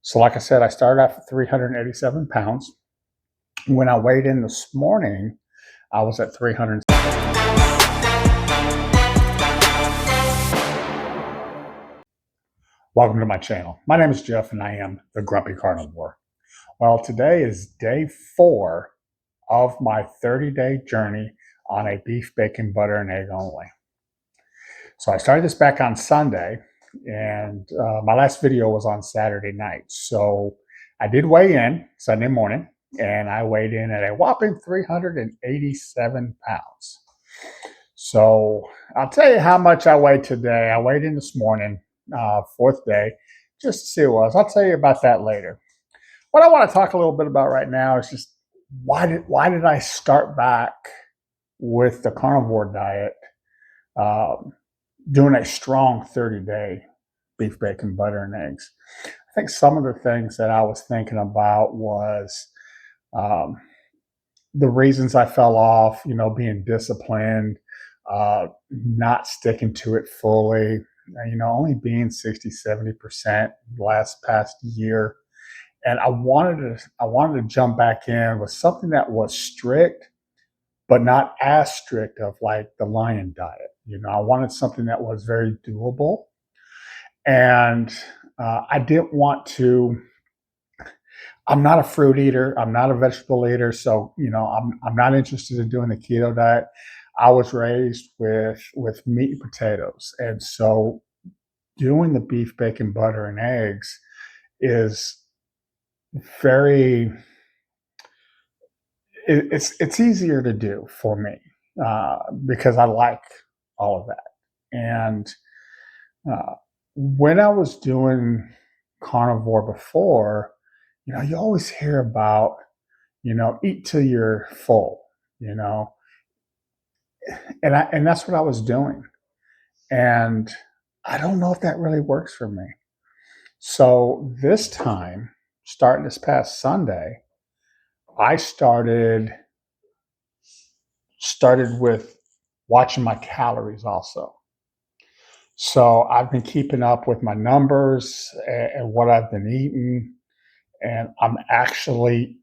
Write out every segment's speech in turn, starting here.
So like I said, I started off at 387 pounds. When I weighed in this morning, I was at 300. Welcome to my channel. My name is Jeff and I am the Grumpy Carnivore. Well, today is day 4 of my 30-day journey on a beef, bacon, butter, and egg only. So I started this back on Sunday, and my last video was on Saturday night. So I did weigh in Sunday morning, and I weighed in at a whopping 387 pounds. So I'll tell you how much I weighed today. I weighed in this morning, 4th day, just to see what it was. I'll tell you about that later. What I want to talk a little bit about right now is just why did I start back with the carnivore diet, doing a strong 30-day beef, bacon, butter, and eggs. I think some of the things that I was thinking about was the reasons I fell off, being disciplined, not sticking to it fully, only being 60-70% past year. And I wanted to jump back in with something that was strict, but not as strict of like the lion diet. I wanted something that was very doable. And I didn't want to, I'm not a fruit eater. I'm not a vegetable eater. So, I'm not interested in doing the keto diet. I was raised with meat and potatoes. And so doing the beef, bacon, butter, and eggs is very, it's easier to do for me because I like all of that. And when I was doing carnivore before, you always hear about, eat till you're full, and that's what I was doing. And I don't know if that really works for me. So this time, starting this past Sunday, I started with watching my calories also. So I've been keeping up with my numbers and what I've been eating. And I'm actually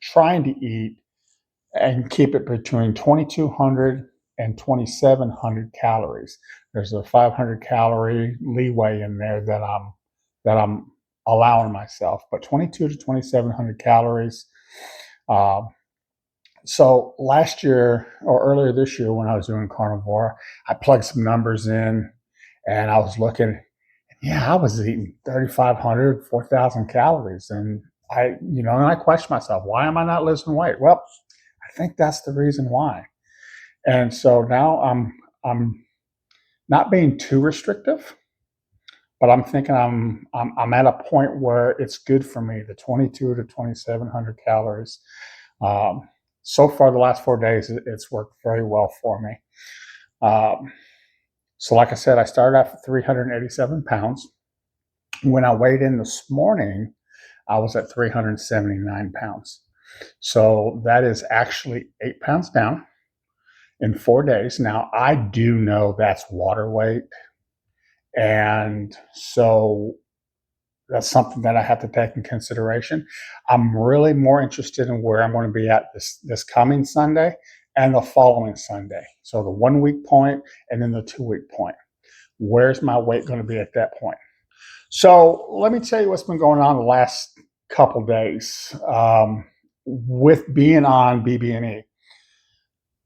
trying to eat and keep it between 2,200 and 2,700 calories. There's a 500 calorie leeway in there that I'm allowing myself, but 22 to 2,700 calories. So last year or earlier this year when I was doing carnivore, I plugged some numbers in and I was looking, I was eating 3,500, 4,000 calories. And I questioned myself, why am I not losing weight? Well, I think that's the reason why. And so now I'm not being too restrictive, but I'm thinking I'm at a point where it's good for me, the 22 to 2,700 calories. So far, the last 4 days, it's worked very well for me. So like I said, I started off at 387 pounds. When I weighed in this morning, I was at 379 pounds. So that is actually 8 pounds down in 4 days. Now, I do know that's water weight. And so that's something that I have to take in consideration. I'm really more interested in where I'm going to be at this coming Sunday and the following Sunday. So the 1 week point and then the 2 week point. Where's my weight going to be at that point? So let me tell you what's been going on the last couple days with being on BBBE.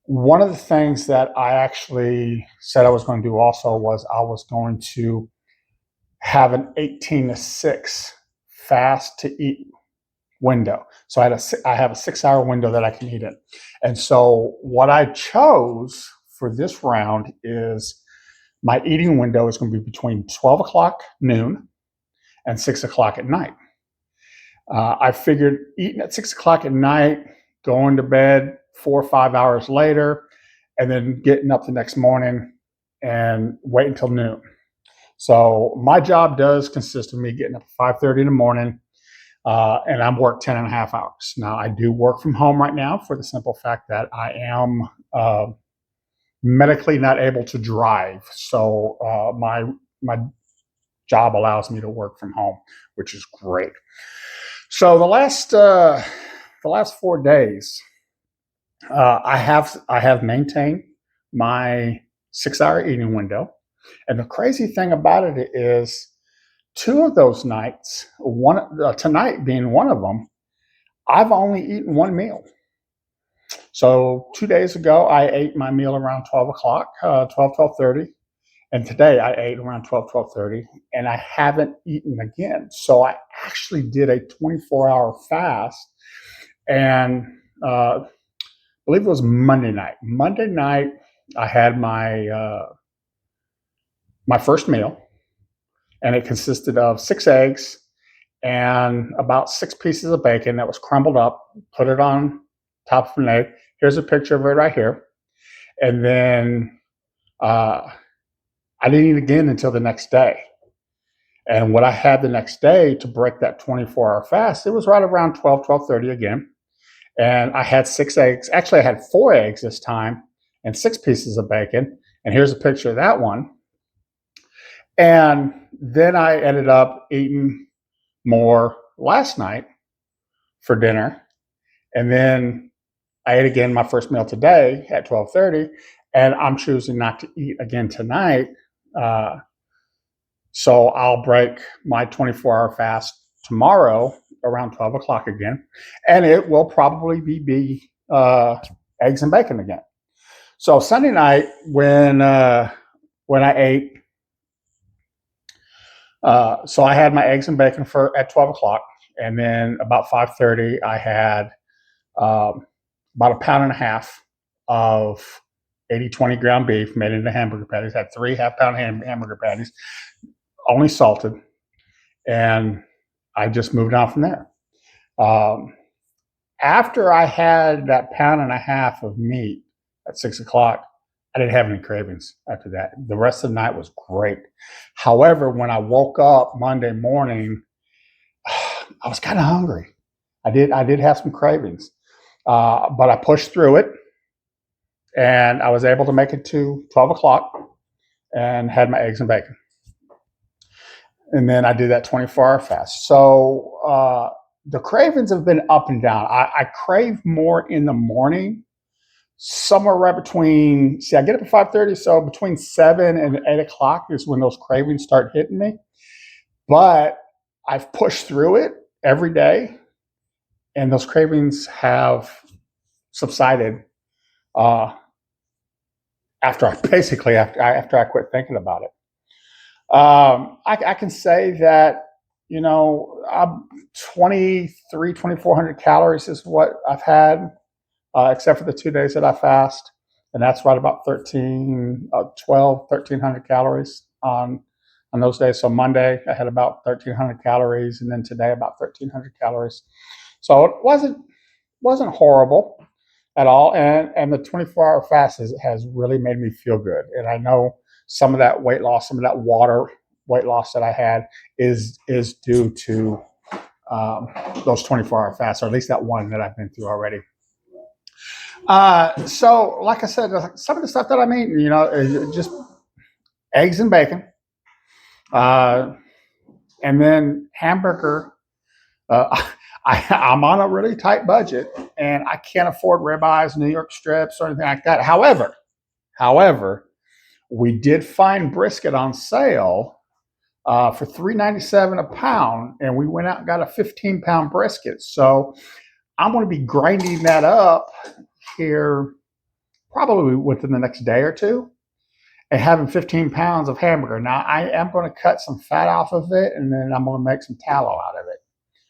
One of the things that I actually said I was going to do also was I was going to have an 18 to 6 fast to eat window. So I have a 6-hour window that I can eat in. And so what I chose for this round is my eating window is going to be between 12 o'clock noon and 6 o'clock at night. I figured eating at 6 o'clock at night, going to bed 4 or 5 hours later, and then getting up the next morning and wait until noon. So my job does consist of me getting up at 5:30 in the morning, and I'm work 10 and a half hours. Now, I do work from home right now for the simple fact that I am medically not able to drive. So my job allows me to work from home, which is great. So the last 4 days, I have maintained my 6 hour eating window, and the crazy thing about it is, two of those nights, one tonight being one of them, I've only eaten one meal. So 2 days ago, I ate my meal around 12 o'clock, 12:30. And today I ate around 12:30, and I haven't eaten again. So I actually did a 24-hour fast, and I believe it was Monday night. Monday night, I had my first meal, and it consisted of 6 eggs and about 6 pieces of bacon that was crumbled up. Put it on top of an egg. Here's a picture of it right here. And then I didn't eat again until the next day. And what I had the next day to break that 24-hour fast, it was right around 12:30 again. And I had 6 eggs. Actually, I had 4 eggs this time and 6 pieces of bacon. And here's a picture of that one. And then I ended up eating more last night for dinner. And then I ate again my first meal today at 12:30. And I'm choosing not to eat again tonight. So I'll break my 24-hour fast tomorrow around 12 o'clock again, and it will probably be eggs and bacon again. So Sunday night, when I ate, so I had my eggs and bacon at 12 o'clock, and then about 5:30, I had about a pound and a half of 80/20 ground beef made into hamburger patties. I had 3 half-pound hamburger patties, only salted, and I just moved on from there. After I had that pound and a half of meat at 6 o'clock, I didn't have any cravings after that. The rest of the night was great. However, when I woke up Monday morning, I was kind of hungry. I did have some cravings, but I pushed through it, and I was able to make it to 12 o'clock and had my eggs and bacon. And then I did that 24-hour fast. So the cravings have been up and down. I crave more in the morning, somewhere right between, I get up at 5:30, so between 7 and 8 o'clock is when those cravings start hitting me. But I've pushed through it every day, and those cravings have subsided after I quit thinking about it. I can say that, I'm 2,400 calories is what I've had, except for the 2 days that I fast. And that's right about 1,300 calories on those days. So Monday, I had about 1,300 calories, and then today about 1,300 calories. So it wasn't horrible at all. And the 24-hour fast has really made me feel good. And I know some of that weight loss, some of that water weight loss that I had is due to those 24-hour fasts, or at least that one that I've been through already. So like I said, some of the stuff that I'm eating, is just eggs and bacon, and then hamburger. I'm on a really tight budget, and I can't afford ribeyes, New York strips, or anything like that. However, we did find brisket on sale for $3.97 a pound, and we went out and got a 15-pound brisket. So I'm going to be grinding that up here probably within the next day or two and having 15 pounds of hamburger. Now, I am going to cut some fat off of it, and then I'm going to make some tallow out of it.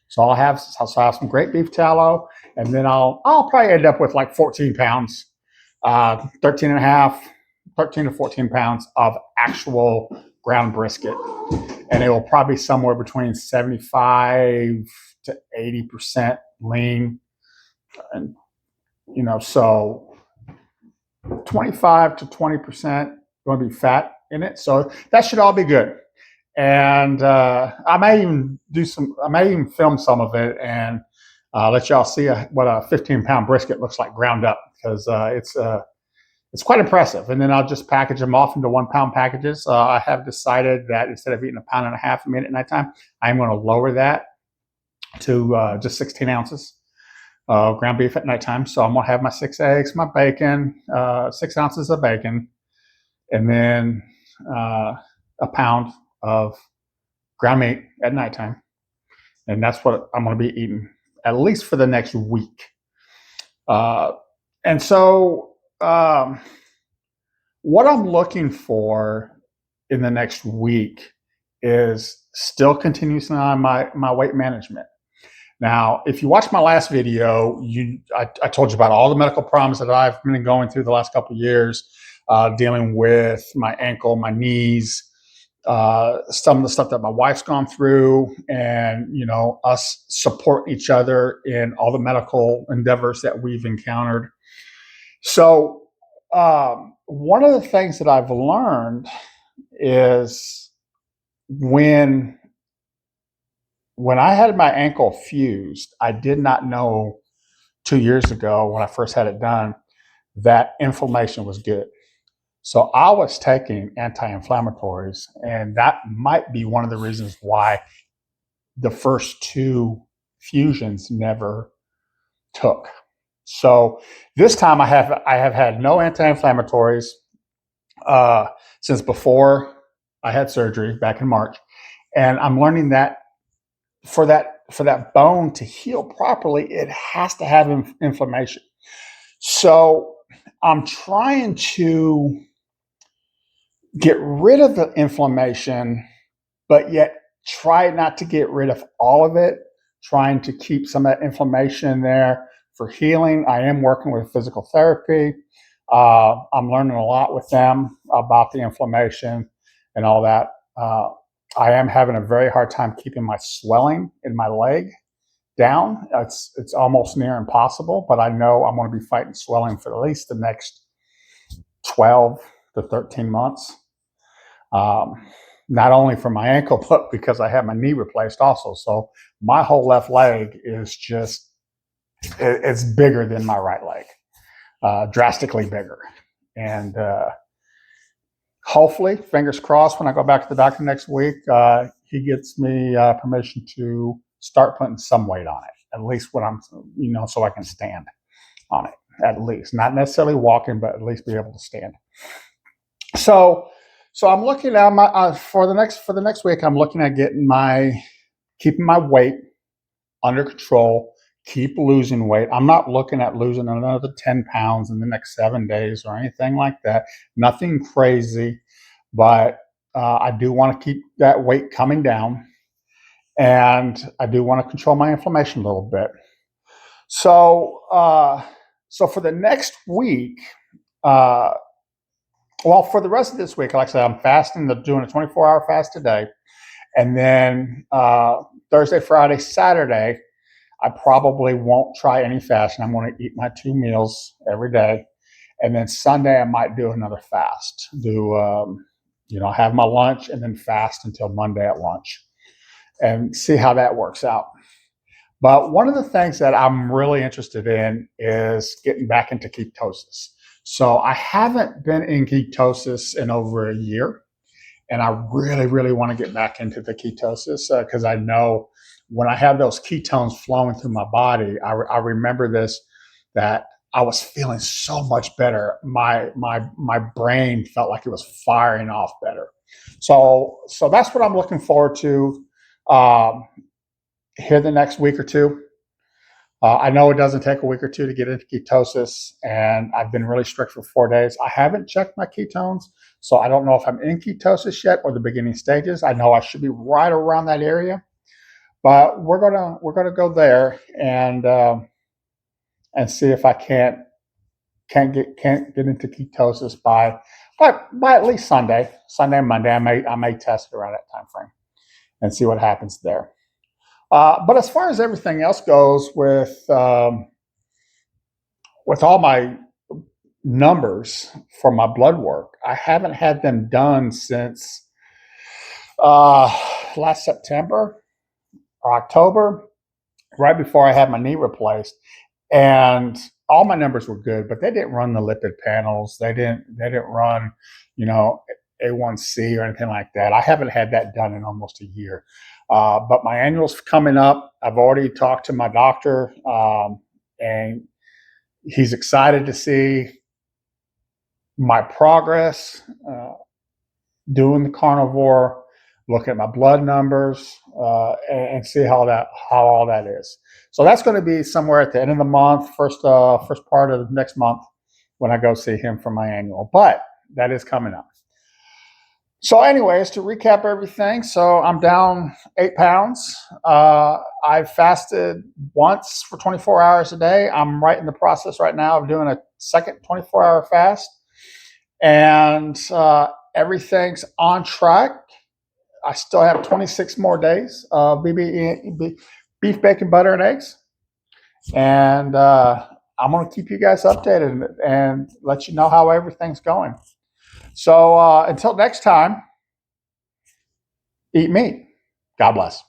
So I'll have some great beef tallow, and then I'll probably end up with like 14 pounds, 13 to 14 pounds of actual ground brisket. And it will probably be somewhere between 75 to 80% lean. And, so 25 to 20% going to be fat in it. So that should all be good. And I may even film some of it and let y'all see what a 15-pound brisket looks like ground up, because it's quite impressive. And then I'll just package them off into 1 pound packages. I have decided that instead of eating 1.5 pounds a meat at nighttime, I'm going to lower that to just 16 ounces ground beef at nighttime. So I'm going to have my 6 eggs, my bacon, 6 ounces of bacon, and then 1 pound of ground meat at nighttime. And that's what I'm going to be eating at least for the next week. And so what I'm looking for in the next week is still continuing on my weight management. Now, if you watch my last video, I told you about all the medical problems that I've been going through the last couple of years, dealing with my ankle, my knees, some of the stuff that my wife's gone through, and us support each other in all the medical endeavors that we've encountered. So one of the things that I've learned is when I had my ankle fused, I did not know 2 years ago when I first had it done that inflammation was good. So I was taking anti-inflammatories, and that might be one of the reasons why the first 2 fusions never took. So this time I have had no anti-inflammatories since before I had surgery back in March, and I'm learning that for that bone to heal properly, it has to have inflammation. So I'm trying to get rid of the inflammation, but yet try not to get rid of all of it, trying to keep some of that inflammation there for healing. I am working with physical therapy. I'm learning a lot with them about the inflammation and all that. I am having a very hard time keeping my swelling in my leg down. It's almost near impossible, but I know I'm going to be fighting swelling for at least the next 12 to 13 months. Not only for my ankle, but because I had my knee replaced also. So my whole left leg is just, it's bigger than my right leg, drastically bigger. And hopefully, fingers crossed, when I go back to the doctor next week, he gets me permission to start putting some weight on it, at least when I'm, so I can stand on it, at least. Not necessarily walking, but at least be able to stand. So I'm looking at my for the next week. I'm looking at keeping my weight under control, keep losing weight. I'm not looking at losing another 10 pounds in the next 7 days or anything like that. Nothing crazy, but I do want to keep that weight coming down, and I do want to control my inflammation a little bit. So for the next week. Well, for the rest of this week, like I said, I'm fasting. They're doing a 24-hour fast today. And then Thursday, Friday, Saturday, I probably won't try any fasting. I'm going to eat my 2 meals every day. And then Sunday, I might do another fast. Have my lunch and then fast until Monday at lunch and see how that works out. But one of the things that I'm really interested in is getting back into ketosis. So I haven't been in ketosis in over a year, and I really, really want to get back into the ketosis because I know when I have those ketones flowing through my body, I remember that I was feeling so much better. My brain felt like it was firing off better. So that's what I'm looking forward to here the next week or two. I know it doesn't take a week or two to get into ketosis, and I've been really strict for 4 days. I haven't checked my ketones, so I don't know if I'm in ketosis yet or the beginning stages. I know I should be right around that area, but we're gonna go there and see if I can't get into ketosis by at least Sunday, Monday. I may test it around that time frame and see what happens there. But as far as everything else goes with all my numbers for my blood work, I haven't had them done since last September or October, right before I had my knee replaced. And all my numbers were good, but they didn't run the lipid panels. They didn't run, you know, A1C or anything like that. I haven't had that done in almost a year. But my annual's coming up. I've already talked to my doctor, and he's excited to see my progress doing the carnivore, look at my blood numbers, and see how all that is. So that's going to be somewhere at the end of the month, first part of next month, when I go see him for my annual. But that is coming up. So anyways, to recap everything, so I'm down 8 pounds. I fasted once for 24 hours a day. I'm right in the process right now of doing a second 24-hour fast. And everything's on track. I still have 26 more days of BBBE, beef, bacon, butter, and eggs. And I'm going to keep you guys updated and let you know how everything's going. So until next time, eat meat. God bless.